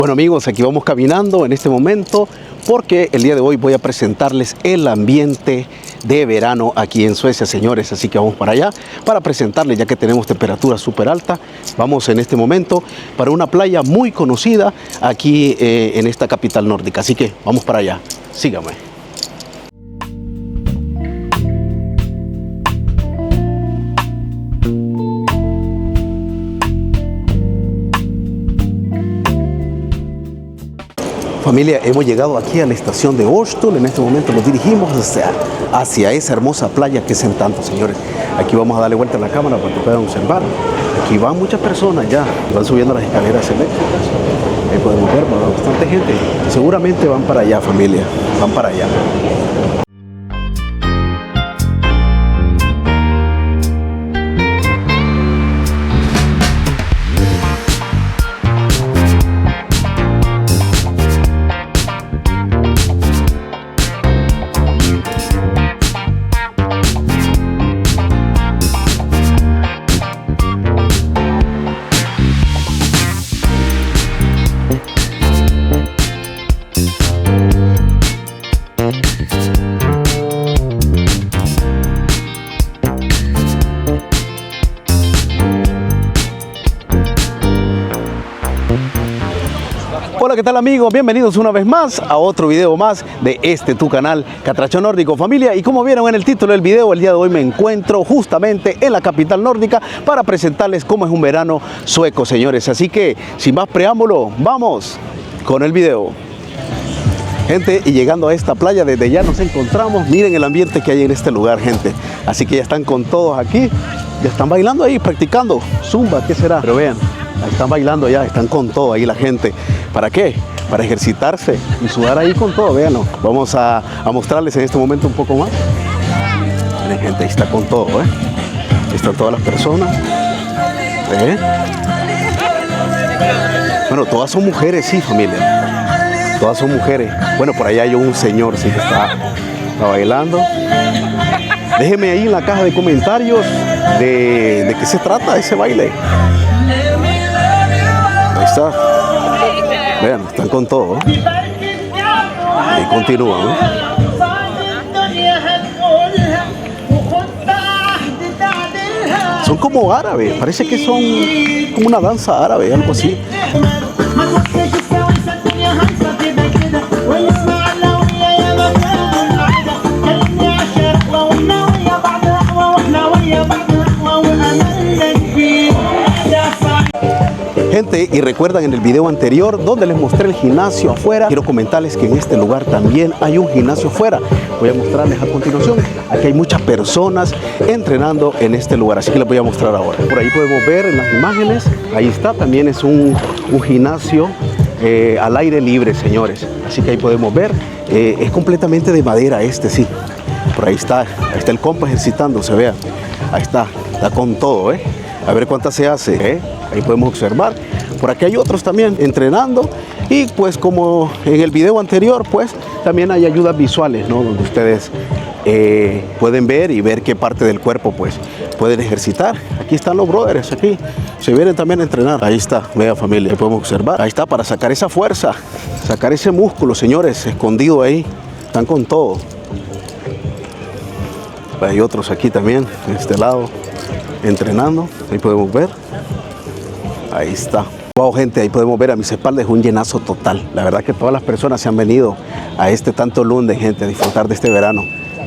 Bueno amigos, aquí vamos caminando en este momento porque el día de hoy voy a presentarles el ambiente de verano aquí en Suecia, señores. Así que vamos para allá para presentarles, ya que tenemos temperatura súper alta. Vamos en este momento para una playa muy conocida aquí en esta capital nórdica. Así que vamos para allá, síganme. Familia, hemos llegado aquí a la estación de Årstol. En este momento nos dirigimos hacia esa hermosa playa que es Encanto, señores. Aquí vamos a darle vuelta a la cámara para que puedan observar. Aquí van muchas personas ya, van subiendo las escaleras eléctricas. Ahí podemos ver, bastante gente. Seguramente van para allá, familia, van para allá. Hola, ¿qué tal amigos? Bienvenidos una vez más a otro video más de tu canal Catracho Nórdico, familia. Y como vieron en el título del video, el día de hoy me encuentro justamente en la capital nórdica para presentarles cómo es un verano sueco, señores. Así que sin más preámbulo, vamos con el video. Gente, y llegando a esta playa, desde ya nos encontramos. Miren el ambiente que hay en este lugar, gente. Así que ya están con todos aquí, ya están bailando ahí, practicando zumba, ¿qué será? Pero vean, están bailando ya, están con todo ahí la gente. ¿Para qué? Para ejercitarse y sudar ahí con todo, véanlo. Vamos a mostrarles en este momento un poco más. Miren, gente, ahí está con todo, ¿eh? Ahí están todas las personas. Bueno, todas son mujeres, sí, familia. Todas son mujeres. Bueno, por allá hay un señor, sí, que está bailando. Déjenme ahí en la caja de comentarios de qué se trata ese baile. Ahí está. Vean, están con todo. Y continúan, ¿no? Son como árabes, parece que son como una danza árabe, algo así. Gente, y recuerdan en el video anterior donde les mostré el gimnasio afuera, quiero comentarles que en este lugar también hay un gimnasio afuera. Voy a mostrarles a continuación. Aquí hay muchas personas entrenando en este lugar, así que les voy a mostrar ahora. Por ahí podemos ver en las imágenes, ahí está, también es un gimnasio al aire libre, señores. Así que ahí podemos ver, es completamente de madera sí. Por ahí está el compa ejercitándose, vean. Ahí está con todo, A ver cuántas se hace, Ahí podemos observar. Por aquí hay otros también entrenando. Y pues como en el video anterior, pues también hay ayudas visuales, ¿no? Donde ustedes pueden ver qué parte del cuerpo pues pueden ejercitar. Aquí están los brothers, aquí se vienen también a entrenar. Ahí está, vea familia, ahí podemos observar. Ahí está, para sacar esa fuerza, sacar ese músculo, señores, escondido ahí. Están con todo. Hay otros aquí también, en este lado, entrenando. Ahí podemos ver. Ahí está. Wow, gente, ahí podemos ver a mis espaldas un llenazo total. La verdad que todas las personas se han venido a tanto Lunden, gente, a disfrutar de este verano.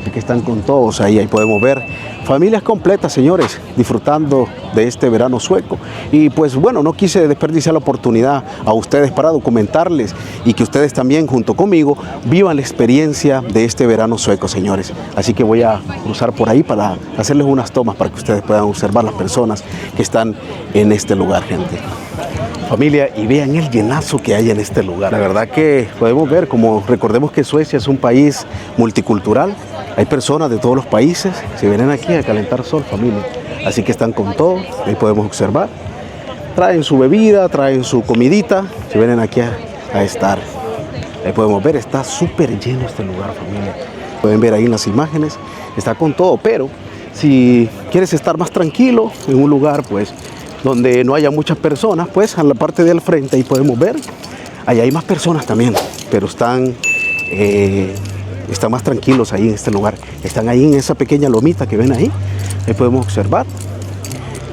Aquí están con todos ahí podemos ver familias completas, señores, disfrutando de este verano sueco. Y pues bueno, no quise desperdiciar la oportunidad a ustedes para documentarles y que ustedes también junto conmigo vivan la experiencia de este verano sueco, señores. Así que voy a cruzar por ahí para hacerles unas tomas para que ustedes puedan observar las personas que están en este lugar, gente. Familia, y vean el llenazo que hay en este lugar. La verdad que podemos ver, como recordemos que Suecia es un país multicultural. Hay personas de todos los países, se vienen aquí a calentar sol, familia. Así que están con todo, ahí podemos observar. Traen su bebida, traen su comidita, se vienen aquí a estar. Ahí podemos ver, está súper lleno este lugar, familia. Pueden ver ahí en las imágenes, está con todo, pero si quieres estar más tranquilo en un lugar pues donde no haya muchas personas, pues en la parte del frente ahí podemos ver, Allá hay más personas también, pero están más tranquilos ahí en este lugar. Están ahí en esa pequeña lomita que ven ahí. Ahí podemos observar.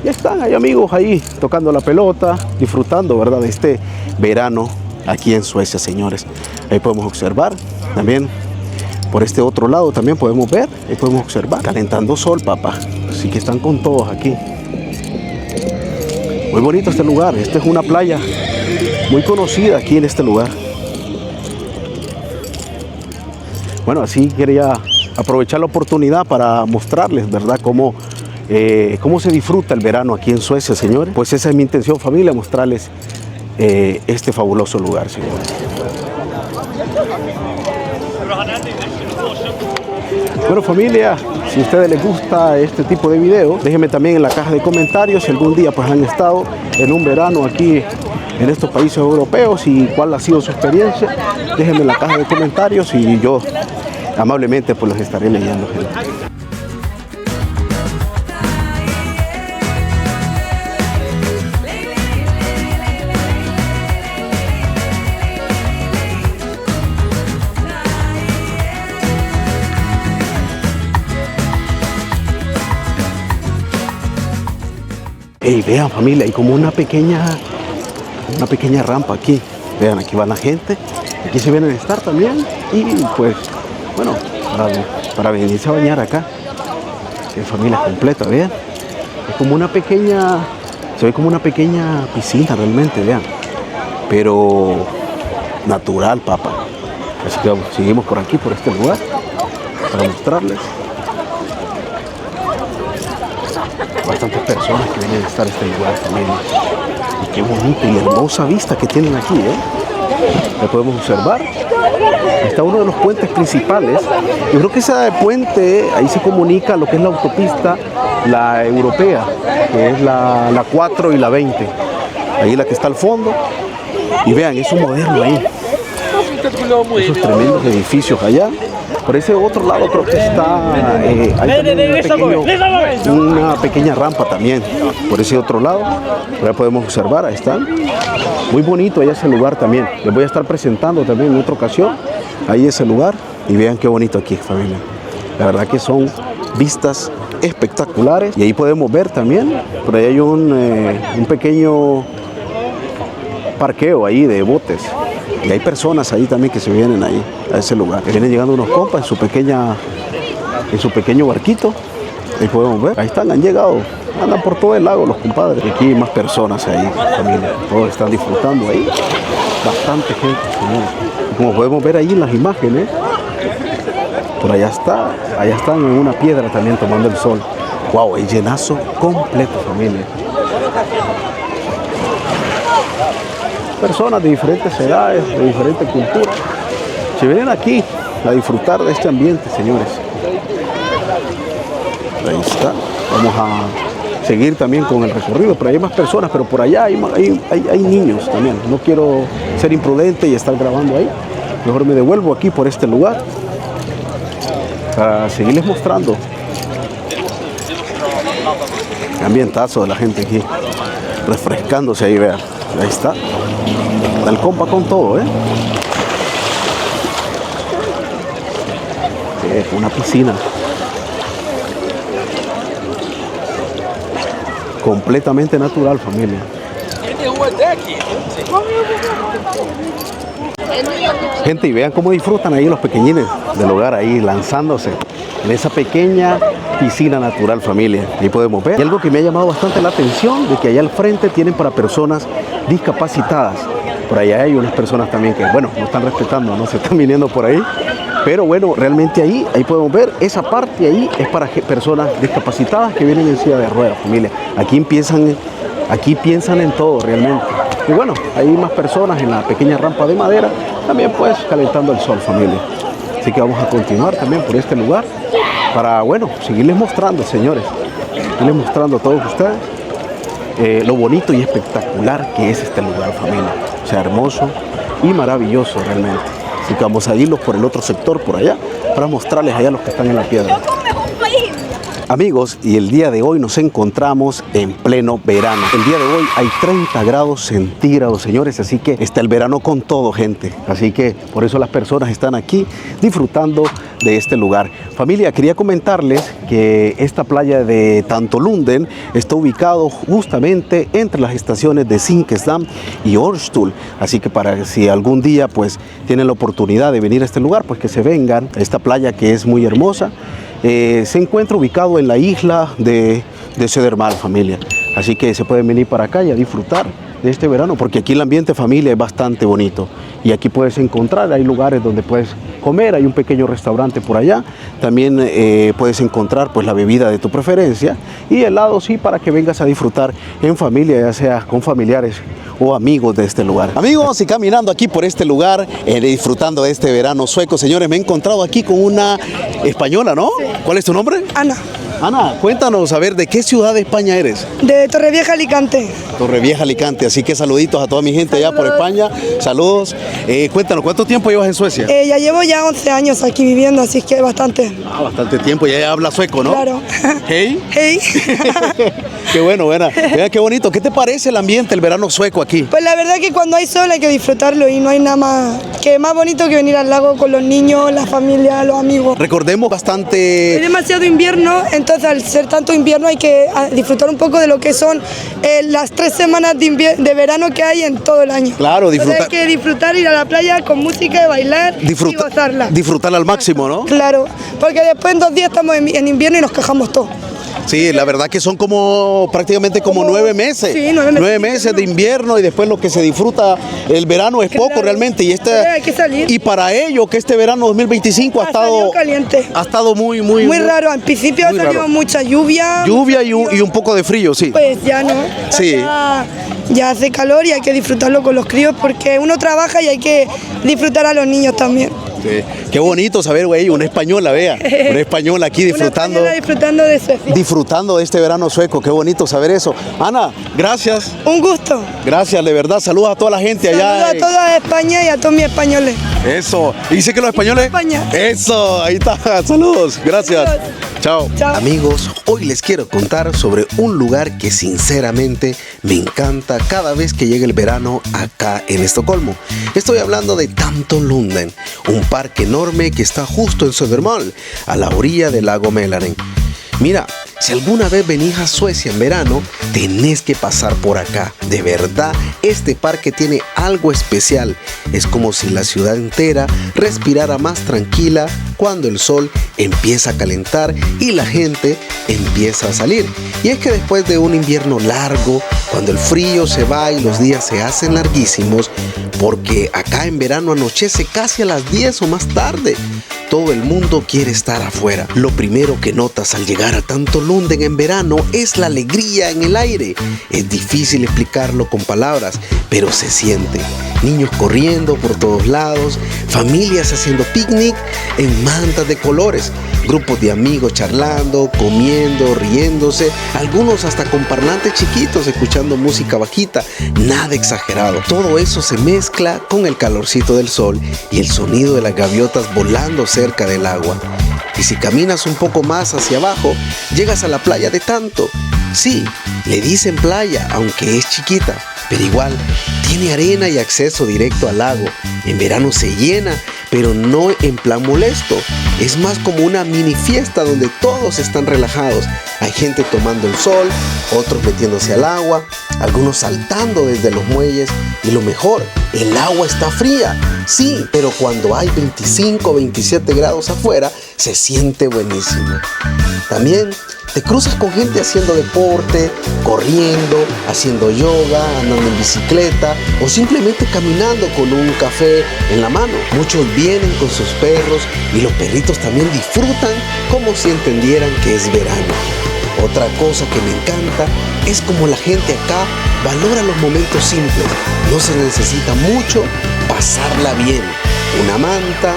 Ya están, hay amigos ahí tocando la pelota, disfrutando, ¿verdad?, de este verano aquí en Suecia, señores. Ahí podemos observar también. Por este otro lado también podemos ver, ahí podemos observar, calentando sol, papá. Así que están con todos aquí. Muy bonito este lugar. Esta es una playa muy conocida aquí en este lugar. Bueno, así quería aprovechar la oportunidad para mostrarles, ¿verdad?, cómo se disfruta el verano aquí en Suecia, señores. Pues esa es mi intención, familia, mostrarles este fabuloso lugar, señores. Bueno, familia, si a ustedes les gusta este tipo de videos, déjenme también en la caja de comentarios si algún día pues han estado en un verano aquí en estos países europeos y cuál ha sido su experiencia. Déjenme en la caja de comentarios y yo amablemente pues los estaré leyendo, gente. Y vean, familia, hay como una pequeña rampa aquí. Vean, aquí va la gente. Aquí se vienen a estar también. Y pues, bueno, para venirse a bañar acá. Que familia completa, vean. Es como una pequeña, se ve como una pequeña piscina realmente, vean. Pero natural, papá. Así que vamos, seguimos por aquí, por este lugar, para mostrarles. Bastantes personas que vienen a estar en este lugar también. Y qué bonita y hermosa vista que tienen aquí, Lo podemos observar. Está uno de los puentes principales. Yo creo que ese puente, ahí se comunica lo que es la autopista, la europea, que es la 4 y la 20. Ahí la que está al fondo. Y vean, eso moderno ahí. Esos tremendos edificios allá. Por ese otro lado creo que está hay una pequeña rampa también. Por ese otro lado, ahora podemos observar, ahí están. Muy bonito allá ese lugar también. Les voy a estar presentando también en otra ocasión ahí ese lugar. Y vean qué bonito aquí, familia. La verdad que son vistas espectaculares. Y ahí podemos ver también, por ahí hay un pequeño parqueo ahí de botes. Y hay personas ahí también que se vienen ahí, a ese lugar. Que vienen llegando unos compas en su pequeño barquito. Ahí podemos ver. Ahí están, han llegado. Andan por todo el lago los compadres. Y aquí hay más personas ahí, familia. Todos están disfrutando ahí. Bastante gente, señores. Como podemos ver ahí en las imágenes, por allá está. Allá están en una piedra también tomando el sol. Wow, el llenazo completo, familia. Personas de diferentes edades, de diferentes culturas, se vienen aquí a disfrutar de este ambiente, señores. Ahí está. Vamos a seguir también con el recorrido. Por ahí hay más personas, pero por allá hay niños también. No quiero ser imprudente y estar grabando ahí. Mejor me devuelvo aquí por este lugar para seguirles mostrando el ambientazo de la gente aquí, refrescándose ahí, vean. Ahí está. El compa con todo, una piscina. Completamente natural, familia. Gente, y vean cómo disfrutan ahí los pequeñines del hogar, ahí lanzándose en esa pequeña piscina natural, familia. Ahí podemos ver. Y algo que me ha llamado bastante la atención, de que allá al frente tienen para personas discapacitadas. Por allá hay unas personas también que, bueno, no están respetando, no se están viniendo por ahí. Pero bueno, realmente ahí podemos ver, esa parte ahí es para personas discapacitadas que vienen en silla de ruedas, familia. Aquí piensan en todo realmente. Y bueno, hay más personas en la pequeña rampa de madera, también pues calentando el sol, familia. Así que vamos a continuar también por este lugar para, bueno, seguirles mostrando, señores. Seguirles mostrando a todos ustedes lo bonito y espectacular que es este lugar, familia. O sea, hermoso y maravilloso realmente. Así que vamos a irlos por el otro sector, por allá, para mostrarles allá los que están en la piedra. Amigos, y el día de hoy nos encontramos en pleno verano. El día de hoy hay 30 grados centígrados, señores, así que está el verano con todo, gente. Así que por eso las personas están aquí disfrutando de este lugar. Familia, quería comentarles que esta playa de Tantolunden está ubicado justamente entre las estaciones de Zinkensdamm y Hornstull. Así que para si algún día pues tienen la oportunidad de venir a este lugar, pues que se vengan a esta playa que es muy hermosa. Se encuentra ubicado en la isla de Södermalm, familia. Así que se pueden venir para acá y a disfrutar de este verano, porque aquí el ambiente, familia, es bastante bonito. Y aquí puedes encontrar, hay lugares donde puedes comer, hay un pequeño restaurante por allá. También puedes encontrar pues la bebida de tu preferencia y helado, sí, para que vengas a disfrutar en familia, ya sea con familiares o amigos de este lugar. Amigos, y caminando aquí por este lugar, disfrutando de este verano sueco, señores, me he encontrado aquí con una española, ¿no? Sí. ¿Cuál es tu nombre? Ana. Ana, cuéntanos, a ver, ¿de qué ciudad de España eres? De Torrevieja, Alicante. Torrevieja, Alicante, así que saluditos a toda mi gente allá por España, saludos. Cuéntanos, ¿cuánto tiempo llevas en Suecia? Ya llevo ya 11 años aquí viviendo, así que bastante. Bastante tiempo, ya habla sueco, ¿no? Claro. Hey. Hey. Qué bueno, buena. Mira qué bonito. ¿Qué te parece el ambiente, el verano sueco aquí? Pues la verdad que cuando hay sol hay que disfrutarlo y no hay nada más bonito que venir al lago con los niños, la familia, los amigos. Recordemos bastante... Hay demasiado invierno, entonces al ser tanto invierno hay que disfrutar un poco de lo que son las 3 semanas de verano que hay en todo el año. Claro, disfrutar. Entonces hay que disfrutar, ir a la playa con música, bailar y gozarla. Disfrutarla al máximo, ¿no? Claro, porque después en 2 días estamos en invierno y nos quejamos todos. Sí, la verdad que son prácticamente 9 meses. Sí, 9 meses. 9 meses de invierno y después lo que se disfruta el verano es poco realmente. Y hay que salir. Y para ello que este verano 2025 ha estado caliente. Ha estado muy raro. Al principio ha salido mucha lluvia. Lluvia y un poco de frío, sí. Pues ya no. Sí. Ya hace calor y hay que disfrutarlo con los críos porque uno trabaja y hay que disfrutar a los niños también. Sí. Qué bonito saber, güey, una española, vea, una española aquí disfrutando. Una disfrutando de Suecia. Disfrutando de este verano sueco, qué bonito saber eso. Ana, gracias. Un gusto. Gracias, de verdad, saludos a toda la gente allá. Saludos a toda España y a todos mis españoles. Eso, ¿y dice que los españoles? España. Eso, ahí está, saludos, gracias. Saludos. Chao. Chao. Amigos, hoy les quiero contar sobre un lugar que sinceramente me encanta cada vez que llega el verano acá en Estocolmo. Estoy hablando de Tantolunden, un parque enorme que está justo en Södermalm, a la orilla del lago Mälaren. Mira, si alguna vez venís a Suecia en verano, tenés que pasar por acá. De verdad, este parque tiene algo especial. Es como si la ciudad entera respirara más tranquila cuando el sol empieza a calentar y la gente empieza a salir. Y es que después de un invierno largo, cuando el frío se va y los días se hacen larguísimos, porque acá en verano anochece casi a las 10 o más tarde, todo el mundo quiere estar afuera. Lo primero que notas al llegar a Tantolunden en verano es la alegría en el aire. Es difícil explicarlo con palabras, pero se siente. Niños corriendo por todos lados, familias haciendo picnic en mantas de colores, grupos de amigos charlando, comiendo, riéndose, algunos hasta con parlantes chiquitos escuchando música bajita, nada exagerado. Todo eso se mezcla con el calorcito del sol y el sonido de las gaviotas volando cerca del agua. Y si caminas un poco más hacia abajo, llegas a la playa de Tanto. Sí, le dicen playa, aunque es chiquita, pero igual tiene arena y acceso directo al lago. En verano se llena, pero no en plan molesto. Es más como una mini fiesta donde todos están relajados. Hay gente tomando el sol, otros metiéndose al agua, algunos saltando desde los muelles. Y lo mejor, el agua está fría. Sí, pero cuando hay 25 o 27 grados afuera, se siente buenísimo. También te cruzas con gente haciendo deporte, corriendo, haciendo yoga, andando en bicicleta o simplemente caminando con un café en la mano. Muchos vienen con sus perros y los perritos también disfrutan como si entendieran que es verano. Otra cosa que me encanta es como la gente acá valora los momentos simples. No se necesita mucho, pasarla bien. Una manta,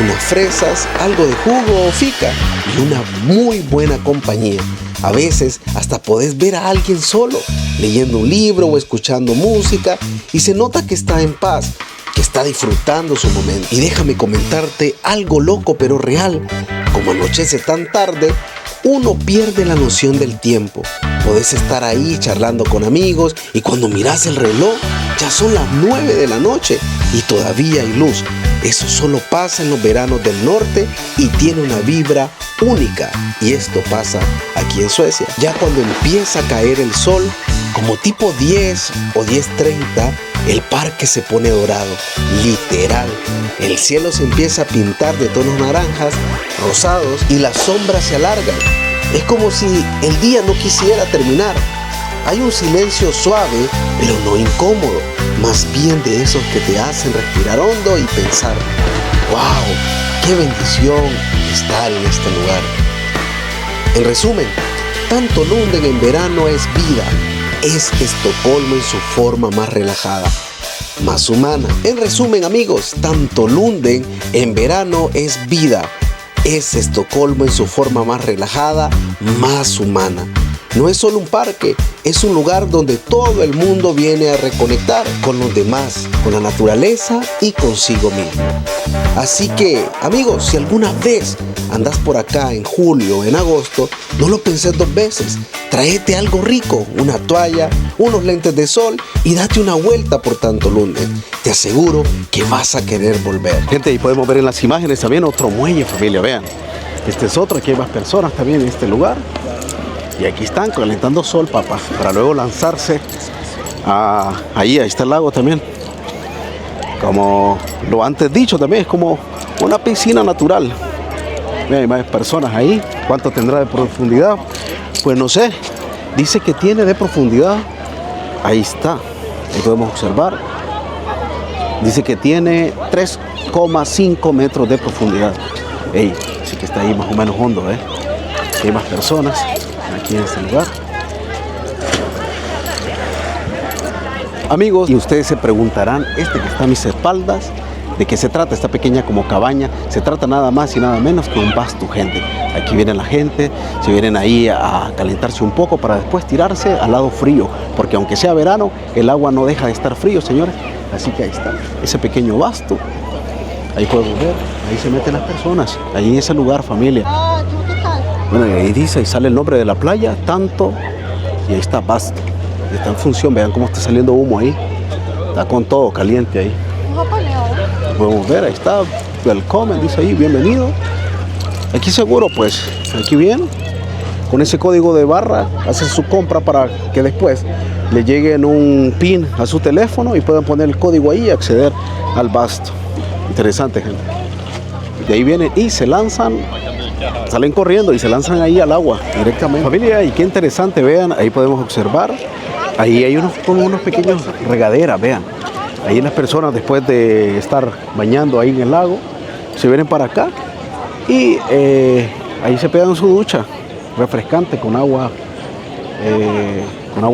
unas fresas, algo de jugo o fica y una muy buena compañía. A veces hasta podés ver a alguien solo, leyendo un libro o escuchando música y se nota que está en paz, que está disfrutando su momento. Y déjame comentarte algo loco pero real. Como anochece tan tarde, uno pierde la noción del tiempo. Podés estar ahí charlando con amigos y cuando miras el reloj ya son las 9 de la noche y todavía hay luz. Eso solo pasa en los veranos del norte y tiene una vibra única. Y esto pasa aquí en Suecia. Ya cuando empieza a caer el sol, como tipo 10 o 10:30, el parque se pone dorado, literal. El cielo se empieza a pintar de tonos naranjas, rosados y las sombras se alargan. Es como si el día no quisiera terminar. Hay un silencio suave, pero no incómodo, más bien de esos que te hacen respirar hondo y pensar, ¡wow! ¡Qué bendición estar en este lugar! En resumen, tanto Lunden en verano es vida. Es Estocolmo en su forma más relajada, más humana. En resumen, amigos, tanto Lunden en verano es vida. Es Estocolmo en su forma más relajada, más humana. No es solo un parque, es un lugar donde todo el mundo viene a reconectar con los demás, con la naturaleza y consigo mismo. Así que, amigos, si alguna vez andas por acá en julio o en agosto, no lo penses dos veces. Tráete algo rico, una toalla, unos lentes de sol y date una vuelta por tanto Lunden. Te aseguro que vas a querer volver. Gente, ahí podemos ver en las imágenes también otro muelle, familia, vean. Este es otro, aquí hay más personas también en este lugar. Y aquí están calentando sol, papá, para luego lanzarse ahí está el lago también. Como lo antes dicho también, es como una piscina natural. Vean, hay más personas ahí. ¿Cuánto tendrá de profundidad? Pues no sé. Dice que tiene de profundidad. Ahí está. Ahí podemos observar. Dice que tiene 3,5 metros de profundidad. Ey, sí que está ahí más o menos hondo, ¿eh? Hay más personas aquí en este lugar. Amigos, y ustedes se preguntarán, este que está a mis espaldas, ¿de qué se trata? Esta pequeña como cabaña, se trata nada más y nada menos que un vasto, gente. Aquí viene la gente, se vienen ahí a calentarse un poco para después tirarse al lado frío, porque aunque sea verano, el agua no deja de estar frío, señores. Así que ahí está, ese pequeño vasto. Ahí podemos ver, ahí se meten las personas, ahí en ese lugar, familia. Bueno, y ahí dice, y sale el nombre de la playa, tanto, y ahí está vasto. Y está en función, vean cómo está saliendo humo ahí. Está con todo caliente ahí. Podemos ver, ahí está, welcome, dice ahí, bienvenido. Aquí seguro, pues, aquí bien, con ese código de barra, hace su compra para que después le lleguen un pin a su teléfono y puedan poner el código ahí y acceder al vasto. Interesante, gente. De ahí vienen y se lanzan, salen corriendo y se lanzan ahí al agua directamente. Familia, y qué interesante, vean, ahí podemos observar, ahí hay como unos pequeños regaderas, vean. Ahí las personas, después de estar bañando ahí en el lago, se vienen para acá y ahí se pegan su ducha refrescante con agua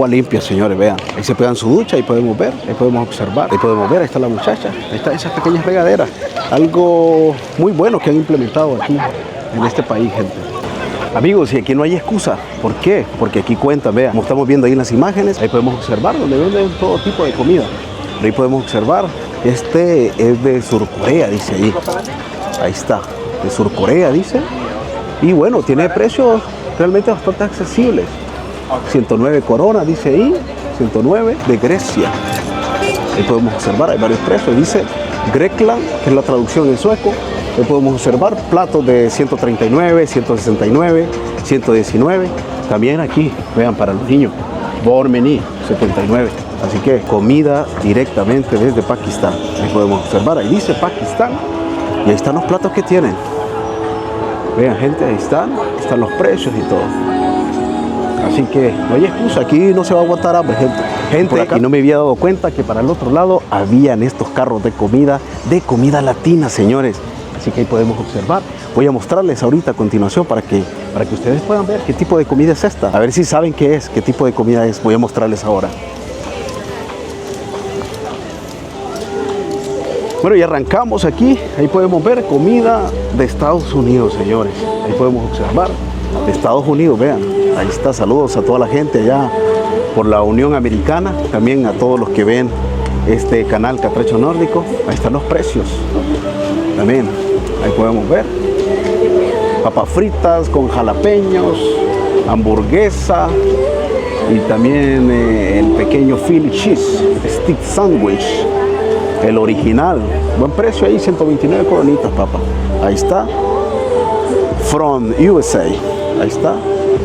limpia, señores, vean. Ahí se pegan su ducha, ahí podemos ver, ahí podemos observar, ahí podemos ver, ahí está la muchacha, ahí están esas pequeñas regaderas. Algo muy bueno que han implementado aquí en este país, gente. Amigos, y aquí no hay excusa. ¿Por qué? Porque aquí cuentan, vean, como estamos viendo ahí en las imágenes, ahí podemos observar donde venden todo tipo de comida. Ahí podemos observar, este es de Surcorea, dice ahí. Ahí está, de Surcorea, dice. Y bueno, tiene precios realmente bastante accesibles. 109 coronas, dice ahí, 109 de Grecia. Ahí podemos observar, hay varios precios. Dice Grekland, que es la traducción en sueco. Ahí podemos observar platos de 139, 169, 119. También aquí, vean, para los niños, Bormení, 79. Así que comida directamente desde Pakistán. Ahí podemos observar, ahí dice Pakistán. Y ahí están los platos que tienen. Vean, gente, ahí están los precios y todo. Así que no hay excusa, aquí no se va a aguantar hambre, gente. Por acá, y no me había dado cuenta que para el otro lado habían estos carros de comida latina, señores. Así que ahí podemos observar. Voy a mostrarles ahorita a continuación para que ustedes puedan ver qué tipo de comida es esta. A ver si saben qué es, qué tipo de comida es. Voy a mostrarles ahora. Bueno, y arrancamos aquí. Ahí podemos ver comida de Estados Unidos, señores. Ahí podemos observar de Estados Unidos, vean. Ahí está, saludos a toda la gente allá por la Unión Americana. También a todos los que ven este canal Catracho Nórdico. Ahí están los precios. También, ahí podemos ver. papas fritas con jalapeños, hamburguesa y también el pequeño Philly Cheese Stick Sandwich, el original. Buen precio ahí, 129 coronitas, papá. Ahí está. From USA. Ahí está.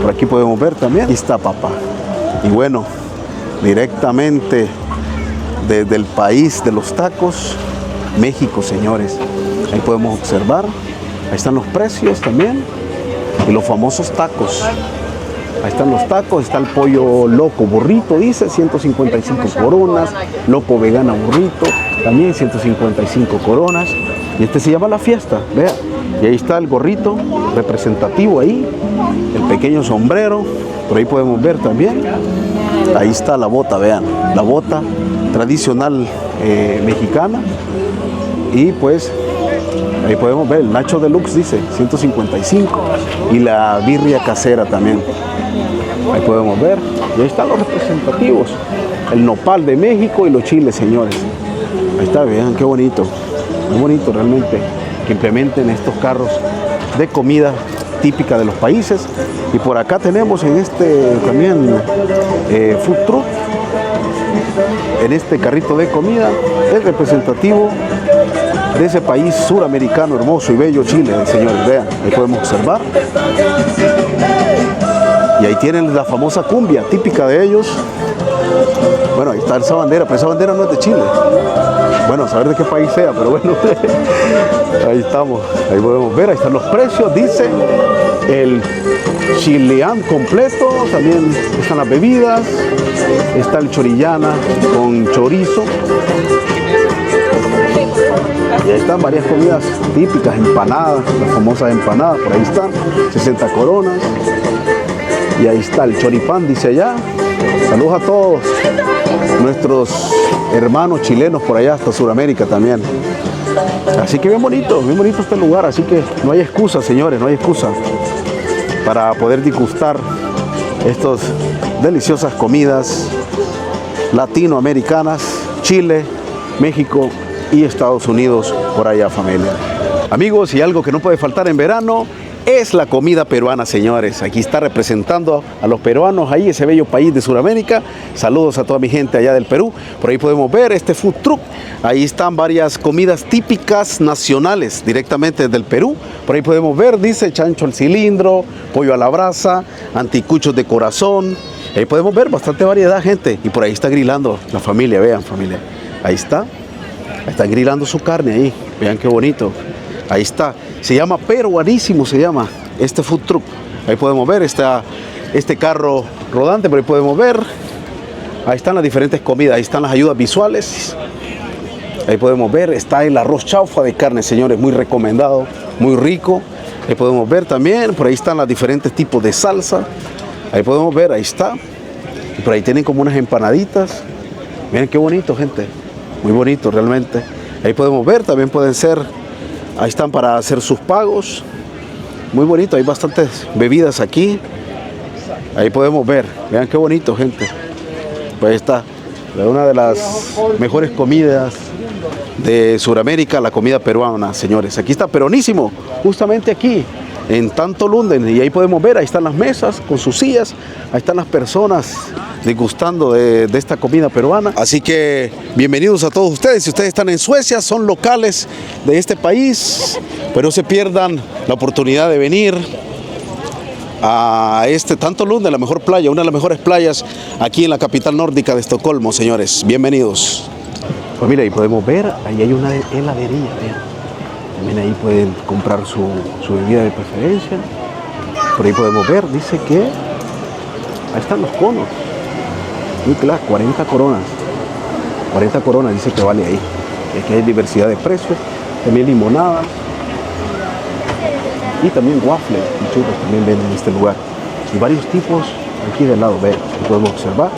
Por aquí podemos ver también. Ahí está, papá. Y bueno, directamente desde el país de los tacos, México, señores. Ahí podemos observar. Ahí están los precios también. Y los famosos tacos. Ahí están los tacos. Está el pollo loco burrito, dice, 155 coronas. Loco vegana burrito, también 155 coronas. Y este se llama La Fiesta, vea. Y ahí está el gorrito representativo ahí. El pequeño sombrero. Por ahí podemos ver también. Ahí está la bota, vean. La bota tradicional mexicana. Y pues ahí podemos ver el Nacho Deluxe, dice 155, y la birria casera también. Ahí podemos ver. Y ahí están los representativos. El nopal de México y los chiles, señores. Ahí está, vean qué bonito. Muy bonito realmente que implementen estos carros de comida típica de los países. Y por acá tenemos en este también food truck, en este carrito de comida, el representativo de ese país suramericano hermoso y bello, Chile, señores. Vean, ahí podemos observar. Y ahí tienen la famosa cumbia típica de ellos. Bueno, ahí está esa bandera, pero esa bandera no es de Chile. Bueno, a saber de qué país sea, pero bueno. Ahí estamos, ahí podemos ver, ahí están los precios. Dice el chileán completo, también están las bebidas. Está el chorillana con chorizo. Y ahí están varias comidas típicas, empanadas, las famosas empanadas, por ahí están, 60 coronas. Y ahí está el choripán, dice allá. Saludos a todos nuestros hermanos chilenos por allá hasta Sudamérica también. Así que bien bonito este lugar, así que no hay excusa, señores, no hay excusa para poder degustar estas deliciosas comidas latinoamericanas, Chile, México y Estados Unidos, por allá, familia. Amigos, y algo que no puede faltar en verano es la comida peruana, señores. Aquí está representando a los peruanos ahí, ese bello país de Sudamérica. Saludos a toda mi gente allá del Perú. Por ahí podemos ver este food truck. Ahí están varias comidas típicas nacionales directamente desde el Perú. Por ahí podemos ver, dice chancho al cilindro, pollo a la brasa, anticuchos de corazón. Ahí podemos ver bastante variedad, gente. Y por ahí está grilando la familia, vean, familia. Ahí está. Están grilando su carne ahí. Vean qué bonito. Ahí está. Se llama Peruanísimo, se llama este food truck. Ahí podemos ver este carro rodante, pero ahí podemos ver. Ahí están las diferentes comidas, ahí están las ayudas visuales. Ahí podemos ver, está el arroz chaufa de carne, señores, muy recomendado, muy rico. Ahí podemos ver también, por ahí están los diferentes tipos de salsa. Ahí podemos ver, ahí está. Y por ahí tienen como unas empanaditas. Miren qué bonito, gente. Muy bonito realmente. Ahí podemos ver, también pueden ser. Ahí están para hacer sus pagos. Muy bonito, hay bastantes bebidas aquí. Ahí podemos ver, vean qué bonito, gente. Pues ahí está, una de las mejores comidas de Sudamérica, la comida peruana, señores. Aquí está Peronísimo, justamente aquí, en Tanto Lunden. Y ahí podemos ver, ahí están las mesas con sus sillas. Ahí están las personas degustando de esta comida peruana. Así que bienvenidos a todos ustedes. Si ustedes están en Suecia, son locales de este país, pero no se pierdan la oportunidad de venir a Tanto Lunden, la mejor playa, una de las mejores playas aquí en la capital nórdica de Estocolmo, señores. Bienvenidos. Pues mira, ahí podemos ver, ahí hay una heladería, vean. También ahí pueden comprar su bebida de preferencia. Por ahí podemos ver, dice que ahí están los conos. Muy claro, 40 coronas. 40 coronas dice que vale ahí. Aquí hay diversidad de precios. También limonada. Y también waffles y churros también venden en este lugar. Y varios tipos aquí del lado, vean, que podemos observar.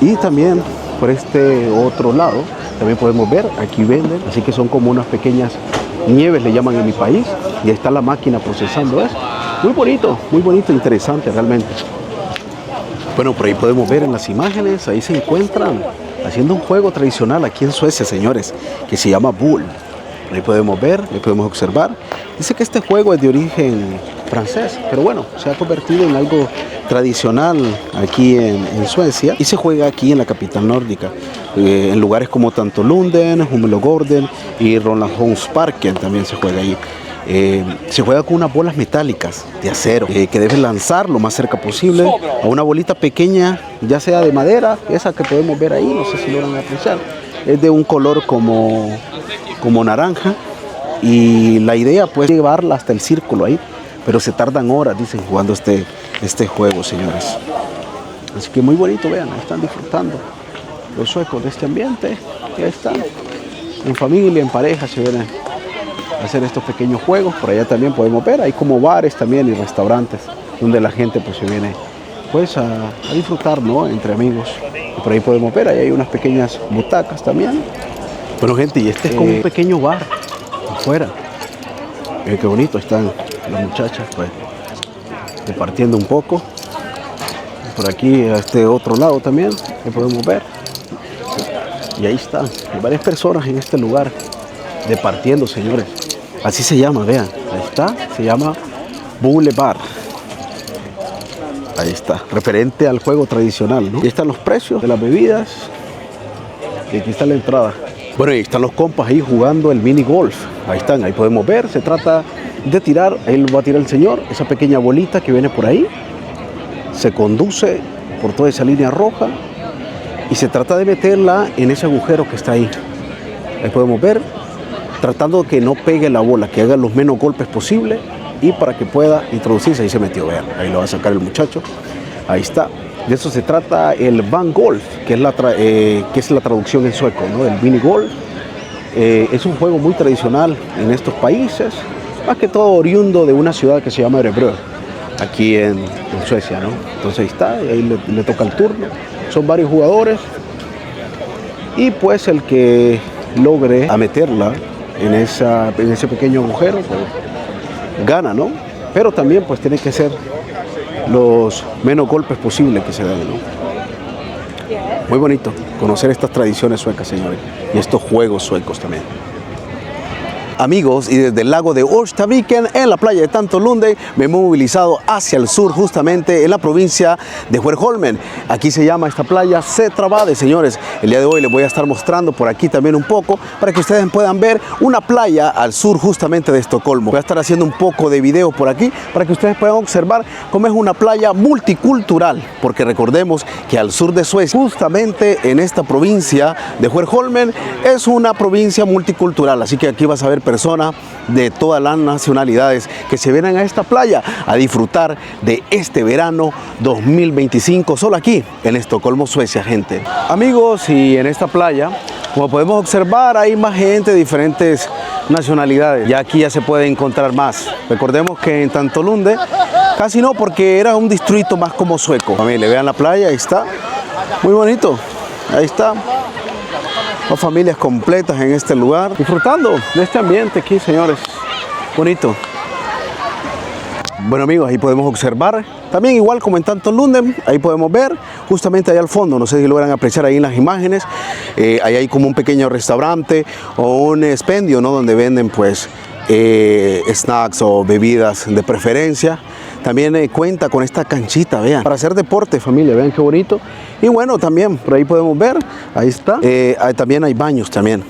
Y también por este otro lado, también podemos ver, aquí venden. Así que son como unas pequeñas nieves, le llaman en mi país. Y ahí está la máquina procesando eso. Muy bonito, interesante realmente. Bueno, por ahí podemos ver en las imágenes, ahí se encuentran haciendo un juego tradicional aquí en Suecia, señores, que se llama Bull. Ahí podemos ver, ahí podemos observar. Dice que este juego es de origen francés, pero bueno, se ha convertido en algo tradicional aquí en Suecia y se juega aquí en la capital nórdica, en lugares como tanto Lunden, Humlegården y Rålambshovsparken también se juega ahí. Se juega con unas bolas metálicas de acero que debes lanzar lo más cerca posible a una bolita pequeña, ya sea de madera, esa que podemos ver ahí, no sé si logran apreciar, es de un color como naranja y la idea pues es llevarla hasta el círculo ahí, pero se tardan horas, dicen, jugando este juego, señores. Así que muy bonito, vean, están disfrutando los suecos de este ambiente, y ahí están, en familia, en pareja se vienen hacer estos pequeños juegos. Por allá también podemos ver, hay como bares también y restaurantes donde la gente pues se viene pues a disfrutar, ¿no? Entre amigos. Y por ahí podemos ver, ahí hay unas pequeñas butacas también. Bueno, gente, y este es como un pequeño bar afuera. Miren qué bonito, están las muchachas pues departiendo un poco. Por aquí a este otro lado también que podemos ver. Y ahí están, hay varias personas en este lugar departiendo, señores. Así se llama, vean, ahí está, se llama Boulevard. Ahí está, referente al juego tradicional, ¿no? Ahí están los precios de las bebidas y aquí está la entrada. Bueno, ahí están los compas ahí jugando el mini golf. Ahí están, ahí podemos ver, se trata de tirar, él va a tirar el señor, esa pequeña bolita que viene por ahí, se conduce por toda esa línea roja y se trata de meterla en ese agujero que está ahí. Ahí podemos ver, tratando de que no pegue la bola, que haga los menos golpes posible y para que pueda introducirse. Ahí se metió, vean, ahí lo va a sacar el muchacho. Ahí está. De eso se trata el Van Golf, que es la traducción en sueco, ¿no? El mini golf. Es un juego muy tradicional en estos países, más que todo oriundo de una ciudad que se llama Örebro, aquí en Suecia, ¿no? Entonces ahí está, y ahí le toca el turno. Son varios jugadores y pues el que logre a meterla en ese pequeño agujero, pues, gana, ¿no? Pero también pues tiene que ser los menos golpes posibles que se den, ¿no? Muy bonito conocer estas tradiciones suecas, señores, y estos juegos suecos también. Amigos, y desde el lago de Orstaviken, en la playa de Tantolunden, me he movilizado hacia el sur, justamente en la provincia de Skärholmen. Aquí se llama esta playa Sätrabade, señores. El día de hoy les voy a estar mostrando por aquí también un poco, para que ustedes puedan ver una playa al sur justamente de Estocolmo. Voy a estar haciendo un poco de video por aquí, para que ustedes puedan observar cómo es una playa multicultural, porque recordemos que al sur de Suecia, justamente en esta provincia de Skärholmen, es una provincia multicultural, así que aquí vas a ver personas de todas las nacionalidades que se vienen a esta playa a disfrutar de este verano 2025 solo aquí en Estocolmo, Suecia, gente. Amigos, y en esta playa, como podemos observar, hay más gente de diferentes nacionalidades. Ya aquí ya se puede encontrar más. Recordemos que en Tantolunden casi no, porque era un distrito más como sueco. Familia, vean la playa, ahí está, muy bonito, ahí está. Las familias completas en este lugar, disfrutando de este ambiente aquí, señores. Bonito. Bueno, amigos, ahí podemos observar. También igual como en Tantolunden, ahí podemos ver, justamente ahí al fondo, no sé si logran apreciar ahí en las imágenes, ahí hay como un pequeño restaurante o un expendio, ¿no? Donde venden pues snacks o bebidas de preferencia. También cuenta con esta canchita, vean, para hacer deporte, familia, vean qué bonito. Y bueno, también por ahí podemos ver, ahí está, también hay baños también.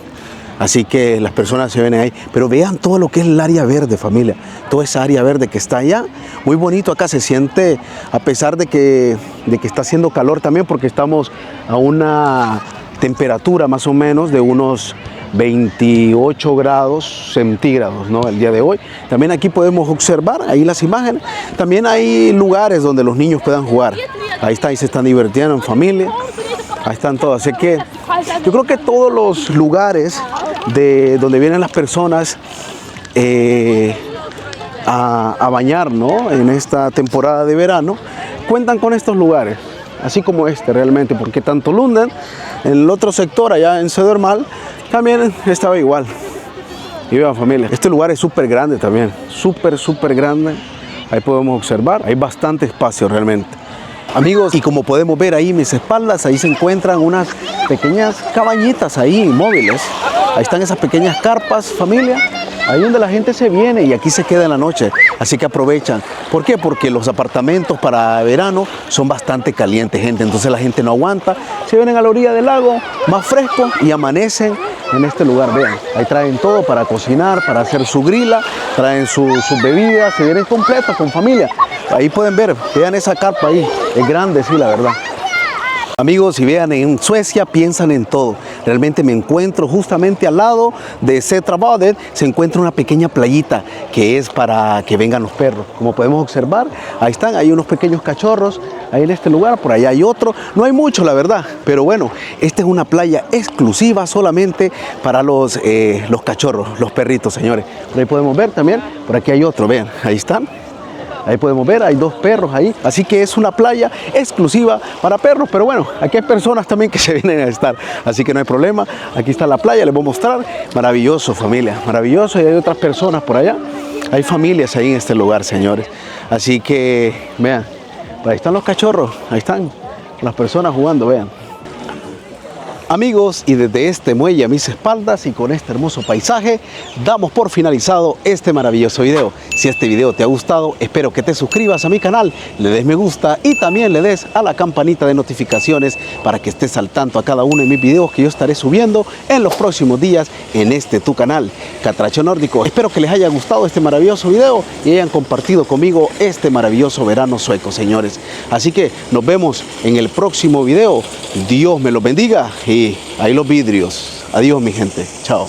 Así que las personas se ven ahí, pero vean todo lo que es el área verde, familia, toda esa área verde que está allá, muy bonito. Acá se siente, a pesar de que está haciendo calor también, porque estamos a una temperatura más o menos de unos 28 grados centígrados, ¿no? El día de hoy. También aquí podemos observar ahí las imágenes. También hay lugares donde los niños puedan jugar. Ahí está, ahí se están divirtiendo en familia. Ahí están todos. Así que yo creo que todos los lugares de donde vienen las personas a bañar, ¿no? En esta temporada de verano, cuentan con estos lugares, así como este realmente, porque Tantolunden, en el otro sector allá en Södermalm, también estaba igual. Y vean, familia, este lugar es súper grande también, súper grande. Ahí podemos observar, hay bastante espacio realmente. Amigos, y como podemos ver ahí a mis espaldas, ahí se encuentran unas pequeñas cabañitas ahí, móviles. Ahí están esas pequeñas carpas, familia. ahí donde la gente se viene y aquí se queda en la noche, así que aprovechan. ¿Por qué? Porque los apartamentos para verano son bastante calientes, gente, entonces la gente no aguanta, se vienen a la orilla del lago, más fresco, y amanecen en este lugar. Vean, ahí traen todo para cocinar, para hacer su grila, traen sus bebidas, se vienen completos con familia. Ahí pueden ver, vean esa carpa ahí, es grande, sí, la verdad. Amigos, si vean, en Suecia piensan en todo. Realmente me encuentro justamente al lado de Sätrabadet, se encuentra una pequeña playita que es para que vengan los perros. Como podemos observar, ahí están, hay unos pequeños cachorros, ahí en este lugar, por allá hay otro. No hay mucho, la verdad, pero bueno, esta es una playa exclusiva solamente para los cachorros, los perritos, señores. Por ahí podemos ver también, por aquí hay otro, vean, ahí están. Ahí podemos ver, hay dos perros ahí, así que es una playa exclusiva para perros, pero bueno, aquí hay personas también que se vienen a estar, así que no hay problema. Aquí está la playa, les voy a mostrar, maravilloso, familia, maravilloso, y hay otras personas por allá, hay familias ahí en este lugar, señores, así que vean, ahí están los cachorros, ahí están las personas jugando, vean. Amigos, y desde este muelle a mis espaldas y con este hermoso paisaje, damos por finalizado este maravilloso video. Si este video te ha gustado, espero que te suscribas a mi canal, le des me gusta y también le des a la campanita de notificaciones para que estés al tanto a cada uno de mis videos que yo estaré subiendo en los próximos días en este tu canal, Catracho Nórdico. Espero que les haya gustado este maravilloso video y hayan compartido conmigo este maravilloso verano sueco, señores. Así que nos vemos en el próximo video. Dios me los bendiga y ahí los vidrios. Adiós, mi gente. Chao.